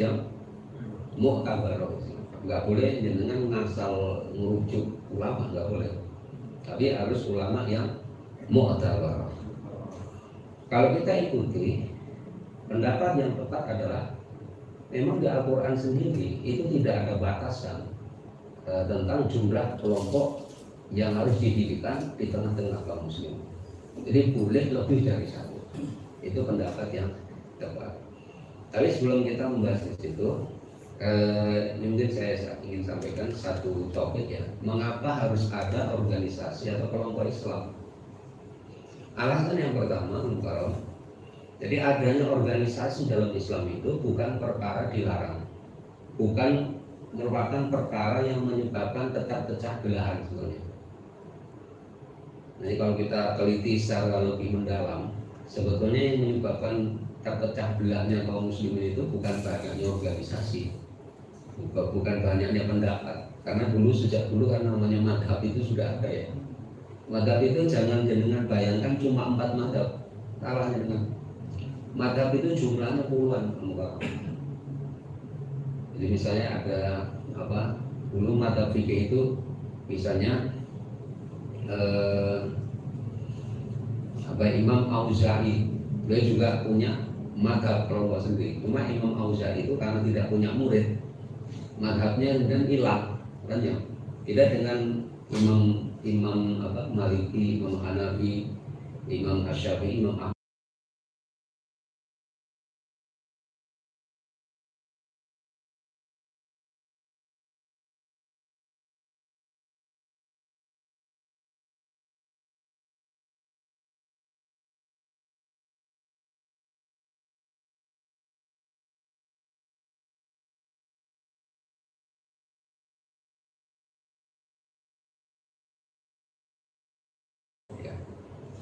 yang mu'tabarah. Nggak boleh dengan ngasal ngerujuk ulama, nggak boleh. Tapi harus ulama yang mu'tabarah. Kalau kita ikuti pendapat yang tepat adalah memang di Al-Quran sendiri itu tidak ada batasan tentang jumlah kelompok yang harus didirikan di tengah-tengah kaum muslim. Jadi boleh lebih dari satu. Itu pendapat yang tepat. Tapi sebelum kita membahas di situ, mungkin saya ingin sampaikan satu topik ya. Mengapa harus ada organisasi atau kelompok Islam? Alasan yang pertama, jadi adanya organisasi dalam Islam itu bukan perkara dilarang, bukan merupakan perkara yang menyebabkan tetap pecah belahan sebenarnya. Jadi kalau kita teliti secara lebih mendalam, sebetulnya yang menyebabkan terpecah belahnya kaum muslimin itu bukan banyaknya organisasi, bukan banyaknya pendapat. Karena sejak dulu kan namanya madhab itu sudah ada ya. Madhab itu jangan jenengan bayangkan cuma 4 madhab, salahnya dengan madhab itu jumlahnya puluhan. Jadi misalnya ada dulu madhab fikih itu misalnya Imam Auza'i, beliau juga punya madhab kelompok sendiri. Cuma Imam Auza'i itu karena tidak punya murid, madhabnya dan hilang, kan ya. Tidak dengan Imam Maliki, Imam Hanafi, Imam Asy-Syafi'i, Imam Ahmad.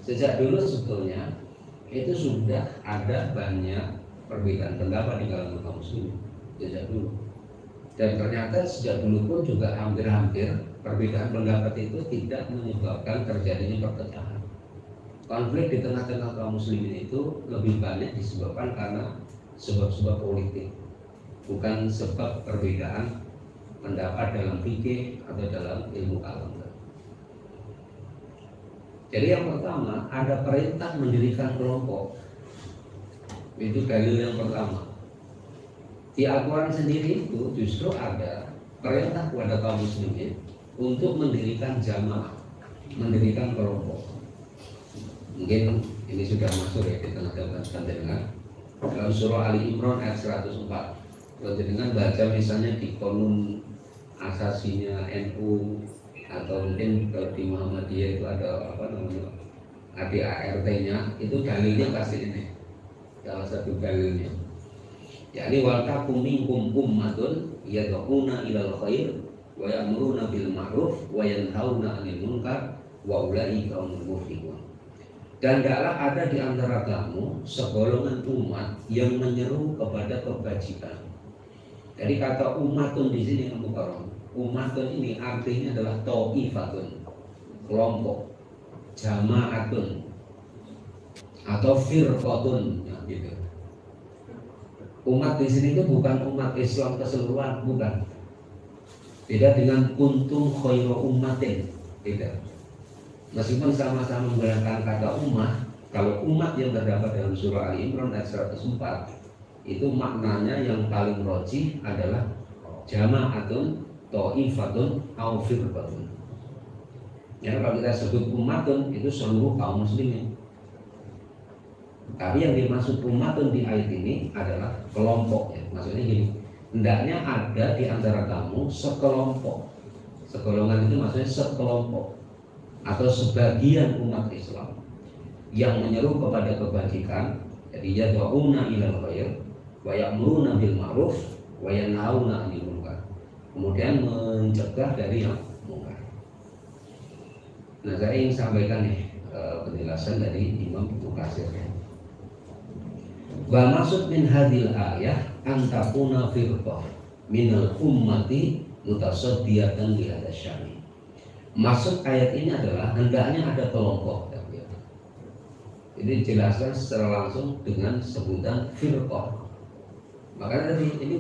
Sejak dulu sebetulnya itu sudah ada banyak perbedaan pendapat di kalangan kaum muslimin sejak dulu. Dan ternyata sejak dulu pun juga hampir-hampir perbedaan pendapat itu tidak menyebabkan terjadinya perpecahan. Konflik di tengah-tengah kaum muslimin itu lebih banyak disebabkan karena sebab-sebab politik, bukan sebab perbedaan pendapat dalam fikih atau dalam ilmu kalam. Jadi yang pertama ada perintah mendirikan kelompok. Itu dalil yang pertama. Di Al-Quran sendiri itu justru ada perintah kepada kaum muslimin untuk mendirikan jamaah, mendirikan kelompok. Mungkin ini sudah masuk ya di tengah-tengah dengan dalam surah Ali Imran ayat 104. Kalau dengan baca misalnya di konun asasinya NU atau mungkin kalau di Muhammadiyah itu ada ADART-nya, itu dalilnya pasti ini salah satu dalilnya, yakni wal takum minkum ummatun yad'una ilal khair wa ya'muruna bil ma'ruf wa yanhauna 'anil munkar wa ulaika humul muflihun. Dan hendaklah ada di antara kamu segolongan umat yang menyeru kepada kebajikan. Jadi kata umatun di sini umatun ini artinya adalah ta'ifatun, kelompok, jama'atun atau firqatun, ya, gitu. Umat di sini itu bukan umat Islam keseluruhan, bukan. Beda dengan kuntum khairu ummatin, beda. Meskipun sama-sama menggunakan kata umat, kalau umat yang terdapat dalam surah Ali Imran ayat 104 itu maknanya yang paling rajih adalah jama'atun, ta'ifatun, au firqatun. Ya, kalau kita sebut umatun itu seluruh kaum muslimin. Tapi yang dimaksud umatun di ayat ini adalah kelompok ya. Maksudnya gini, hendaknya ada di antara kamu sekelompok. Segolongan itu maksudnya sekelompok atau sebagian umat Islam yang menyeru kepada kebajikan. Jadi yad'una ilal khair wa ya'muruna bil ma'ruf wa yanhauna 'anil munkar. Kemudian mencegah dari yang mungkar. Nah, saya ingin sampaikan nih penjelasan dari Imam Ibnu Katsir. Wa maksud min hadil ayah antakuna firqah minal ummati mutasaddiyatan li hadzal syami. Maksud ayat ini adalah hendaknya ada kelompok. Ini dijelaskan secara langsung dengan sebutan firqah. Makanya tadi ini